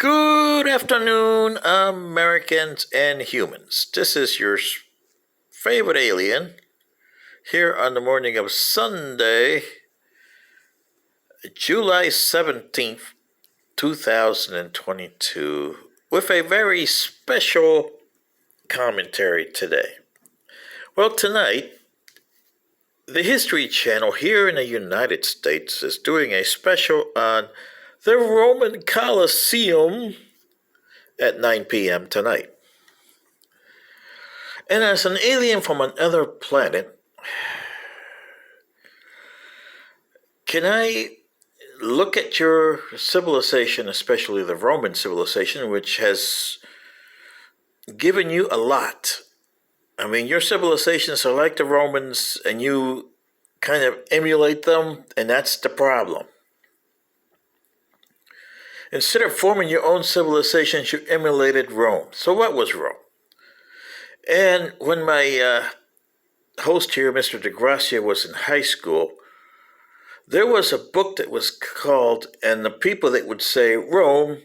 Good afternoon, Americans and humans. This is your favorite alien here on the morning of Sunday, July 17th, 2022, with a very special commentary today. Well, tonight, the History Channel here in the United States is doing a special on the Roman Colosseum at 9 p.m. tonight. And as an alien from another planet, can I look at your civilization, especially the Roman civilization, which has given you a lot? I mean, your civilizations are like the Romans, and you kind of emulate them, and that's the problem. Instead of forming your own civilizations, you emulated Rome. So what was Rome? And when my host here, Mr. DeGracia, was in high school, there was a book that was called, and the people that would say Rome,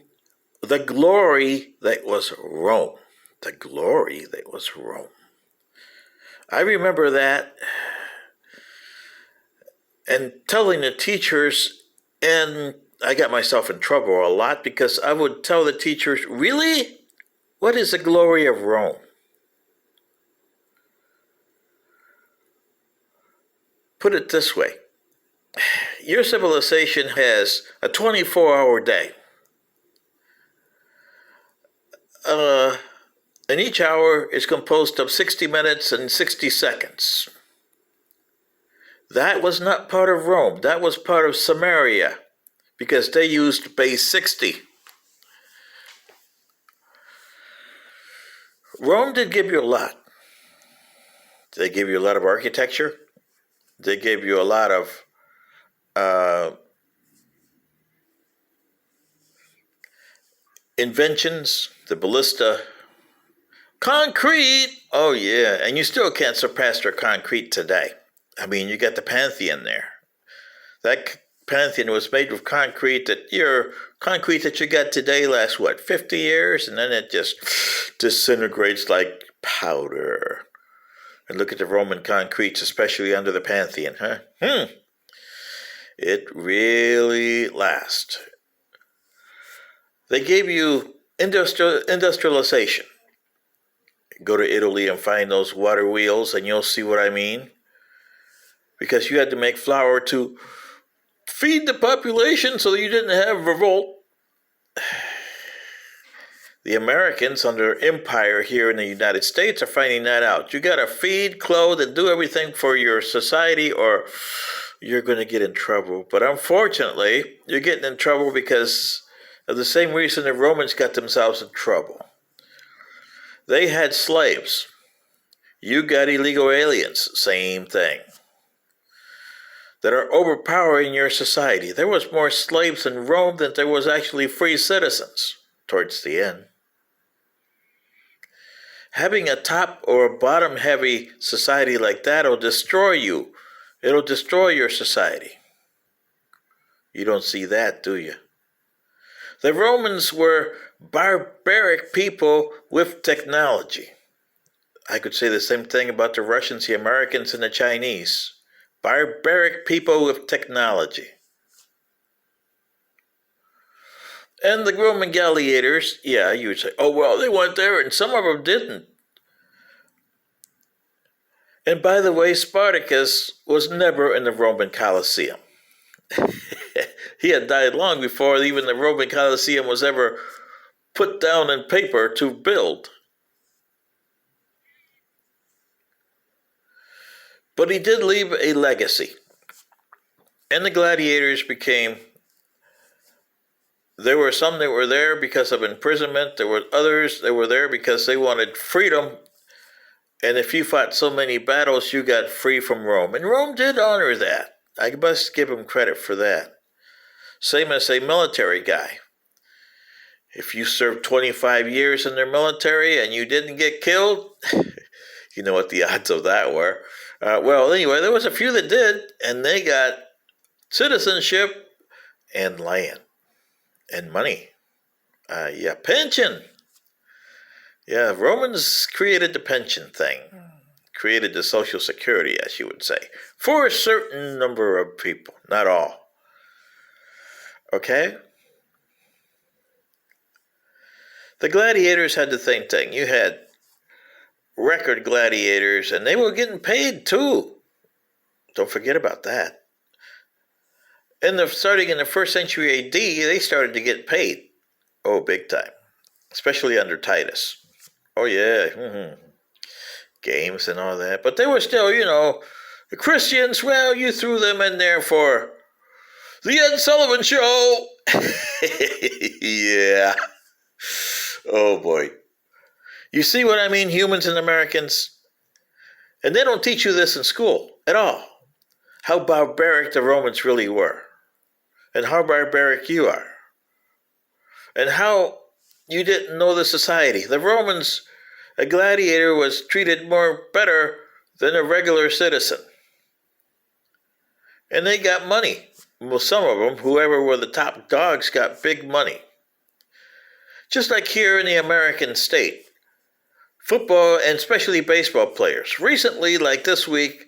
the glory that was Rome. The glory that was Rome. I remember that and telling the teachers, and I got myself in trouble a lot because I would tell the teachers, really? What is the glory of Rome? Put it this way. Your civilization has a 24-hour day. And each hour is composed of 60 minutes and 60 seconds. That was not part of Rome. That was part of Samaria, because they used base 60. Rome did give you a lot. They gave you a lot of architecture. They gave you a lot of inventions, the ballista, concrete. Oh yeah, and you still can't surpass their concrete today. I mean, you got the Pantheon there. That Pantheon was made with concrete that your concrete that you got today lasts 50 years, and then it just disintegrates like powder. And look at the Roman concretes, especially under the Pantheon, huh? It really lasts. They gave you industrialization. Go to Italy and find those water wheels, and you'll see what I mean. Because you had to make flour to feed the population so you didn't have revolt. The Americans under empire here in the United States are finding that out. You got to feed, clothe, and do everything for your society, or you're going to get in trouble. But unfortunately, you're getting in trouble because of the same reason the Romans got themselves in trouble. They had slaves. You got illegal aliens. Same thing. That are overpowering your society. There was more slaves in Rome than there was actually free citizens towards the end. Having a top or a bottom heavy society like that will destroy you. It'll destroy your society. You don't see that, do you? The Romans were barbaric people with technology. I could say the same thing about the Russians, the Americans, and the Chinese. Barbaric people with technology. And the Roman gladiators, yeah, you would say, oh, well, they went there, and some of them didn't. And by the way, Spartacus was never in the Roman Colosseum. He had died long before even the Roman Colosseum was ever put down in paper to build. But he did leave a legacy. And the gladiators there were some that were there because of imprisonment. There were others that were there because they wanted freedom. And if you fought so many battles, you got free from Rome. And Rome did honor that. I must give him credit for that. Same as a military guy. If you served 25 years in their military and you didn't get killed, you know what the odds of that were. Well, anyway, there was a few that did, and they got citizenship and land and money. Yeah, pension. Yeah, Romans created the pension thing, created the Social Security, as you would say, for a certain number of people, not all. Okay? The gladiators had the same thing. You had record gladiators, and they were getting paid too. Don't forget about that. Starting in the first century AD, they started to get paid. Oh, big time. Especially under Titus. Oh, yeah. Games and all that. But they were still, the Christians, well, you threw them in there for the Ed Sullivan Show. Yeah. Oh, boy. You see what I mean, humans and Americans? And they don't teach you this in school at all. How barbaric the Romans really were. And how barbaric you are. And how you didn't know the society. The Romans, a gladiator was treated better than a regular citizen. And they got money. Well, some of them, whoever were the top dogs, got big money. Just like here in the American state. Football and especially baseball players. Recently, like this week,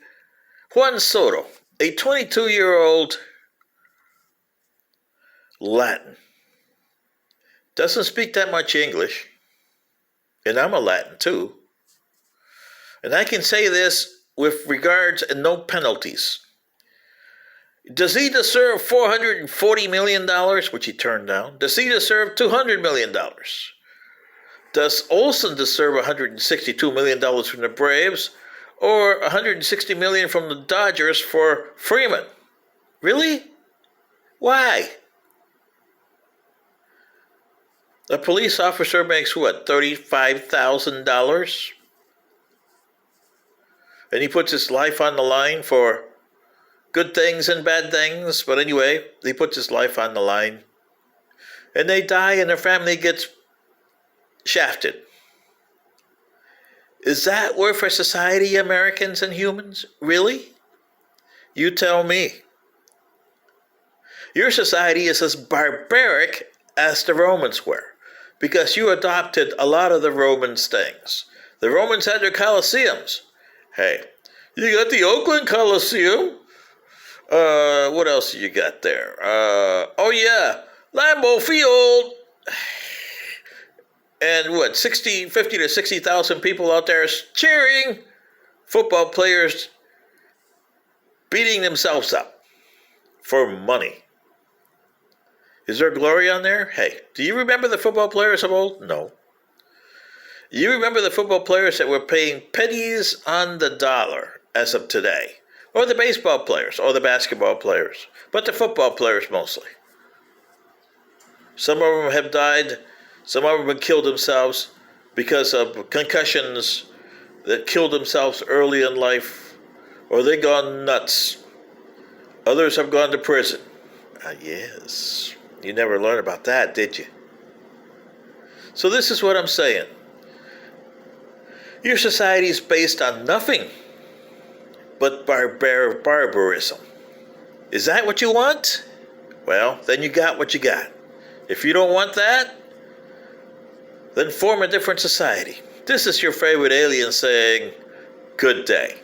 Juan Soto, a 22-year-old Latin, doesn't speak that much English, and I'm a Latin too. And I can say this with regards and no penalties. Does he deserve $440 million, which he turned down? Does he deserve $200 million? Does Olsen deserve $162 million from the Braves or $160 million from the Dodgers for Freeman? Really? Why? A police officer makes what, $35,000? And he puts his life on the line for good things and bad things. But anyway, he puts his life on the line. And they die and their family gets shafted. Is that worth for society, Americans and humans? Really? You tell me. Your society is as barbaric as the Romans were, because you adopted a lot of the Romans' things. The Romans had their Colosseums. Hey, you got the Oakland Coliseum. What else you got there? Oh yeah, Lambeau Field. And what, 50 to 60,000 people out there cheering, football players beating themselves up for money. Is there glory on there? Hey, do you remember the football players of old? No. You remember the football players that were paying pennies on the dollar as of today? Or the baseball players, or the basketball players, but the football players mostly. Some of them have died. Some of them have killed themselves because of concussions that killed themselves early in life, or they gone nuts. Others have gone to prison. Yes. You never learned about that, did you? So this is what I'm saying. Your society is based on nothing but barbarism. Is that what you want? Well, then you got what you got. If you don't want that, then form a different society. This is your favorite alien saying, good day.